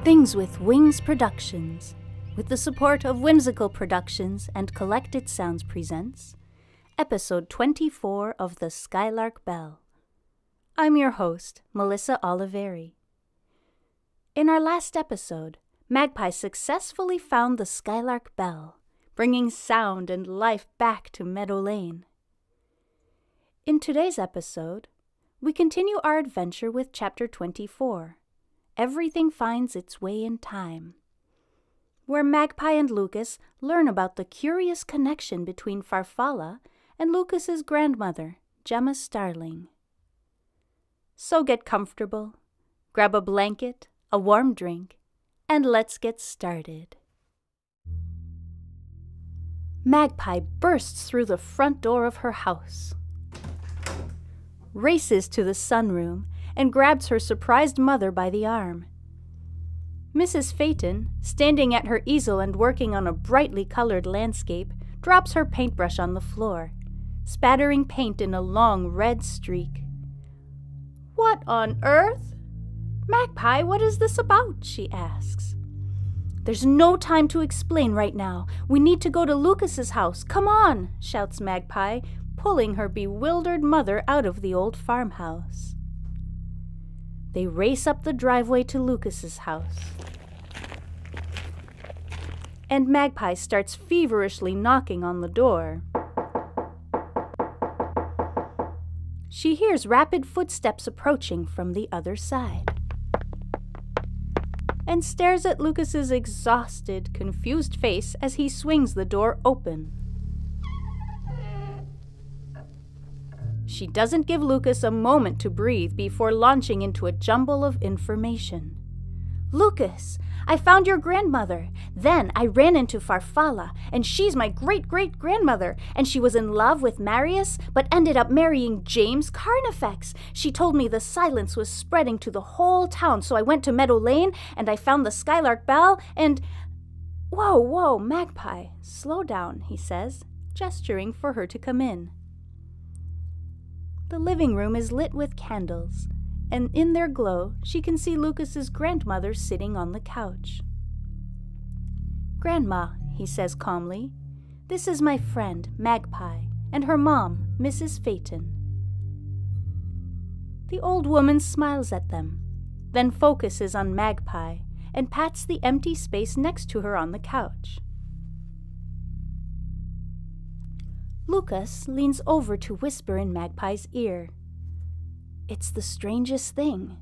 Things with Wings Productions, with the support of Whimsical Productions and Collected Sounds presents Episode 24 of the Skylark Bell. I'm your host, Melissa Oliveri. In our last episode, Magpie successfully found the Skylark Bell, bringing sound and life back to Meadow Lane. In today's episode, we continue our adventure with Chapter 24, Everything Finds Its Way in Time, where Magpie and Lucas learn about the curious connection between Farfalla and Lucas's grandmother, Gemma Starling. So get comfortable, grab a blanket, a warm drink, and let's get started. Magpie bursts through the front door of her house, races to the sunroom, and grabs her surprised mother by the arm. Mrs. Phaeton, standing at her easel and working on a brightly colored landscape, drops her paintbrush on the floor, spattering paint in a long red streak. "What on earth? Magpie, what is this about?" she asks. "There's no time to explain right now. We need to go to Lucas's house. Come on," shouts Magpie, pulling her bewildered mother out of the old farmhouse. They race up the driveway to Lucas's house, and Magpie starts feverishly knocking on the door. She hears rapid footsteps approaching from the other side, and stares at Lucas's exhausted, confused face as he swings the door open. She doesn't give Lucas a moment to breathe before launching into a jumble of information. "Lucas, I found your grandmother. Then I ran into Farfalla, and she's my great-great-grandmother, and she was in love with Marius, but ended up marrying James Carnifex. She told me the silence was spreading to the whole town, so I went to Meadow Lane, and I found the Skylark Bell, and—" Whoa, Magpie, slow down," he says, gesturing for her to come in. The living room is lit with candles, and in their glow she can see Lucas's grandmother sitting on the couch. "Grandma," he says calmly, "this is my friend, Magpie, and her mom, Mrs. Phaeton." The old woman smiles at them, then focuses on Magpie and pats the empty space next to her on the couch. Lucas leans over to whisper in Magpie's ear. "It's the strangest thing.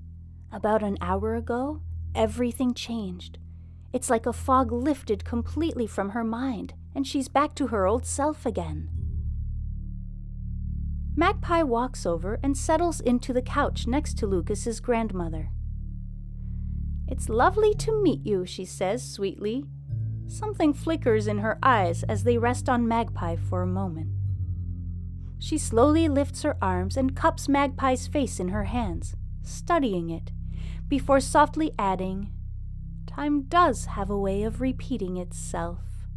About an hour ago, everything changed. It's like a fog lifted completely from her mind, and she's back to her old self again." Magpie walks over and settles into the couch next to Lucas's grandmother. "It's lovely to meet you," she says sweetly. Something flickers in her eyes as they rest on Magpie for a moment. She slowly lifts her arms and cups Magpie's face in her hands, studying it, before softly adding, "Time does have a way of repeating itself."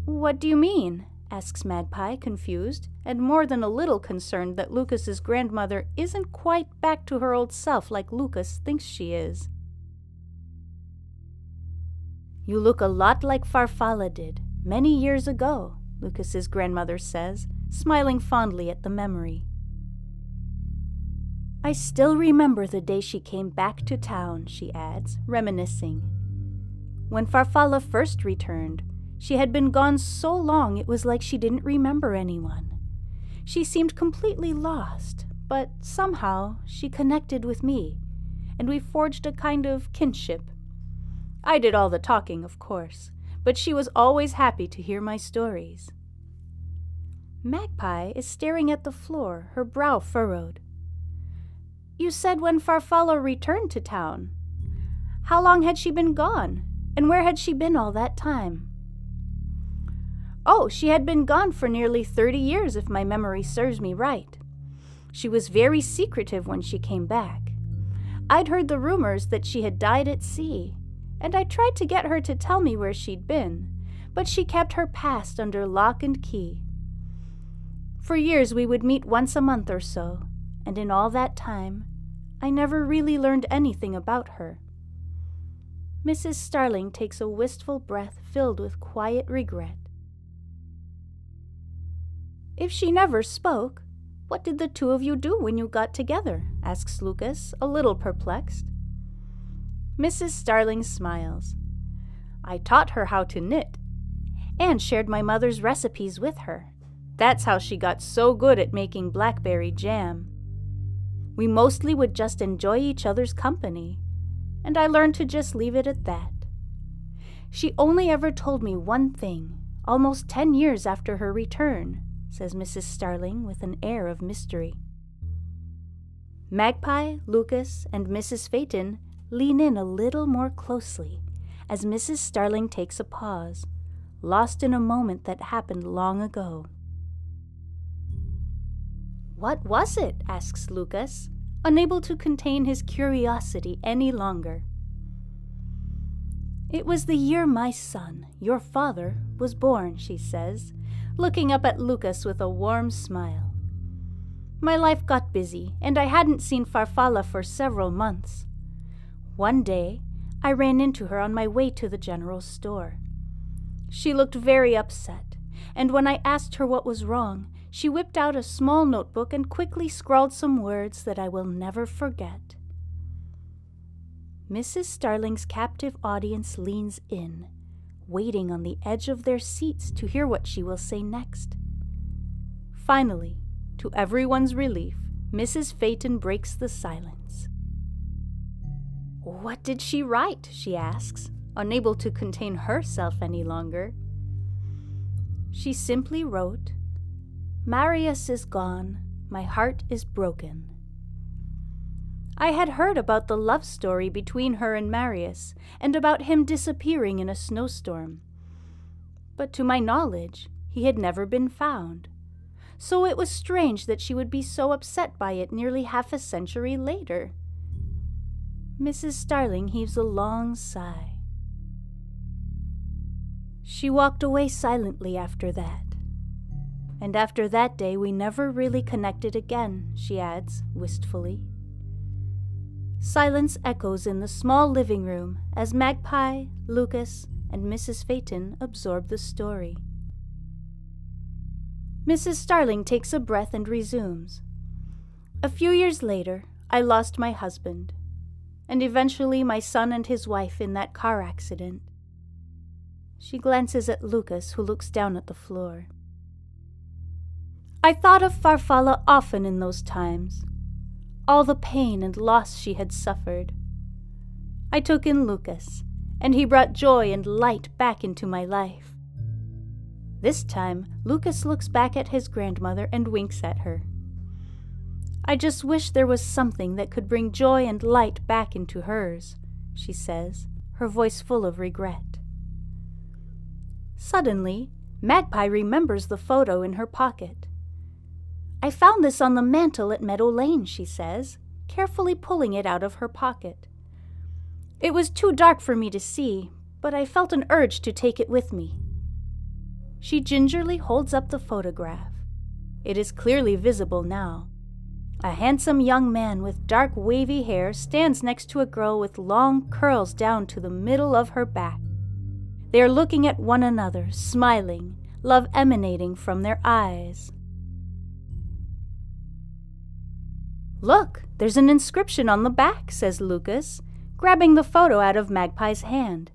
"What do you mean?" asks Magpie, confused, and more than a little concerned that Lucas's grandmother isn't quite back to her old self like Lucas thinks she is. "You look a lot like Farfalla did, many years ago," Lucas's grandmother says, smiling fondly at the memory. "I still remember the day she came back to town," she adds, reminiscing. "When Farfalla first returned, she had been gone so long it was like she didn't remember anyone. She seemed completely lost, but somehow she connected with me, and we forged a kind of kinship. I did all the talking, of course, but she was always happy to hear my stories." Magpie is staring at the floor, her brow furrowed. "You said when Farfalla returned to town. How long had she been gone, and where had she been all that time?" "Oh, she had been gone for nearly 30 years, if my memory serves me right. She was very secretive when she came back. I'd heard the rumors that she had died at sea, and I tried to get her to tell me where she'd been, but she kept her past under lock and key. For years we would meet once a month or so, and in all that time, I never really learned anything about her. Mrs. Starling takes a wistful breath filled with quiet regret. "If she never spoke, what did the two of you do when you got together?" asks Lucas, a little perplexed. Mrs. Starling smiles. "I taught her how to knit, and shared my mother's recipes with her. That's how she got so good at making blackberry jam. We mostly would just enjoy each other's company, and I learned to just leave it at that. She only ever told me one thing, almost 10 years after her return," says Mrs. Starling with an air of mystery. Magpie, Lucas, and Mrs. Phaeton lean in a little more closely as Mrs. Starling takes a pause, lost in a moment that happened long ago. "What was it?" asks Lucas, unable to contain his curiosity any longer. "It was the year my son, your father, was born," she says, looking up at Lucas with a warm smile. "My life got busy, and I hadn't seen Farfalla for several months. One day, I ran into her on my way to the general store. She looked very upset, and when I asked her what was wrong, she whipped out a small notebook and quickly scrawled some words that I will never forget." Mrs. Starling's captive audience leans in, waiting on the edge of their seats to hear what she will say next. Finally, to everyone's relief, Mrs. Phaeton breaks the silence. "What did she write?" she asks, unable to contain herself any longer. "She simply wrote, 'Marius is gone, my heart is broken.' I had heard about the love story between her and Marius, and about him disappearing in a snowstorm. But to my knowledge, he had never been found. So it was strange that she would be so upset by it nearly half a century later." Mrs. Starling heaves a long sigh. "She walked away silently after that. And after that day we never really connected again," she adds wistfully. Silence echoes in the small living room as Magpie, Lucas, and Mrs. Phaeton absorb the story. Mrs. Starling takes a breath and resumes. "A few years later, I lost my husband, and eventually my son and his wife in that car accident." She glances at Lucas, who looks down at the floor. "I thought of Farfalla often in those times, all the pain and loss she had suffered. I took in Lucas, and he brought joy and light back into my life." This time, Lucas looks back at his grandmother and winks at her. "I just wish there was something that could bring joy and light back into hers," she says, her voice full of regret. Suddenly, Magpie remembers the photo in her pocket. "I found this on the mantel at Meadow Lane," she says, carefully pulling it out of her pocket. "It was too dark for me to see, but I felt an urge to take it with me." She gingerly holds up the photograph. It is clearly visible now. A handsome young man with dark wavy hair stands next to a girl with long curls down to the middle of her back. They are looking at one another, smiling, love emanating from their eyes. "Look, there's an inscription on the back," says Lucas, grabbing the photo out of Magpie's hand.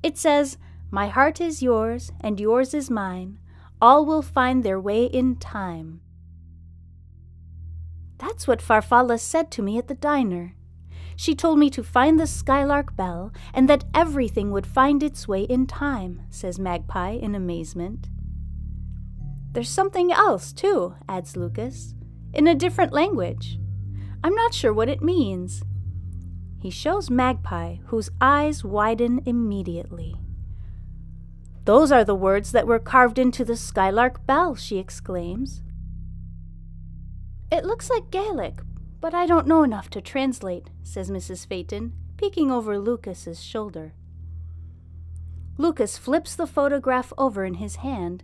"It says, 'My heart is yours, and yours is mine. All will find their way in time.' That's what Farfalla said to me at the diner. She told me to find the Skylark Bell, and that everything would find its way in time," says Magpie in amazement. "There's something else, too," adds Lucas, "in a different language. I'm not sure what it means." He shows Magpie, whose eyes widen immediately. "Those are the words that were carved into the Skylark Bell," she exclaims. "It looks like Gaelic, but I don't know enough to translate," says Mrs. Phaeton, peeking over Lucas's shoulder. Lucas flips the photograph over in his hand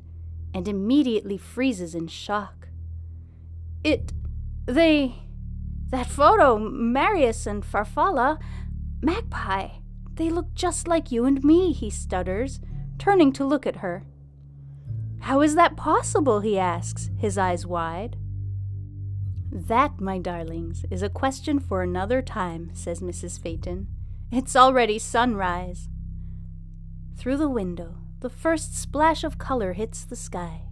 and immediately freezes in shock. That photo, Marius and Farfalla, Magpie, They look just like you and me, he stutters, turning to look at her. How is that possible, he asks, his eyes wide. That, my darlings, is a question for another time, says Mrs. Phaeton. It's already sunrise. Through the window, the first splash of color hits the sky.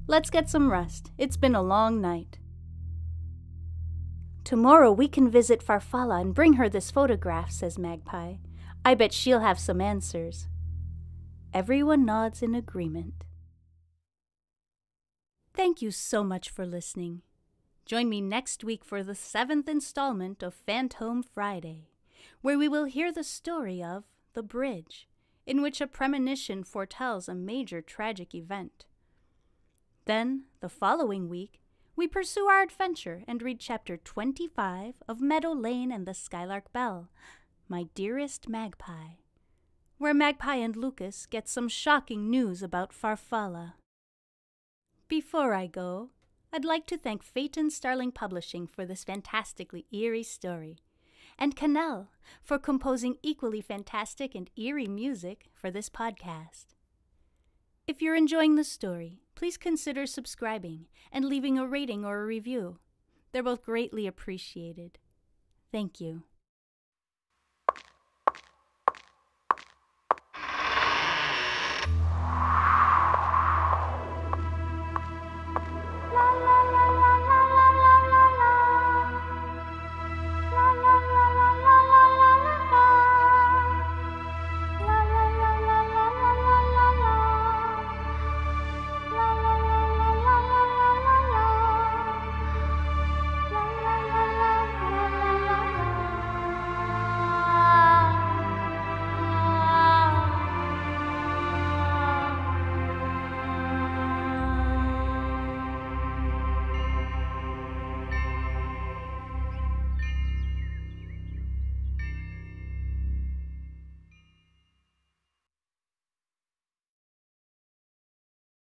Let's get some rest. It's been a long night. Tomorrow we can visit Farfalla and bring her this photograph, says Magpie. I bet she'll have some answers. Everyone nods in agreement. Thank you so much for listening. Join me next week for the 7th installment of Fantôme Friday, where we will hear the story of The Bridge, in which a premonition foretells a major tragic event. Then, the following week, we pursue our adventure and read chapter 25 of Meadow Lane and the Skylark Bell, My Dearest Magpie, where Magpie and Lucas get some shocking news about Farfalla. Before I go, I'd like to thank Phaeton Starling Publishing for this fantastically eerie story, and Canal for composing equally fantastic and eerie music for this podcast. If you're enjoying the story, please consider subscribing and leaving a rating or a review. They're both greatly appreciated. Thank you.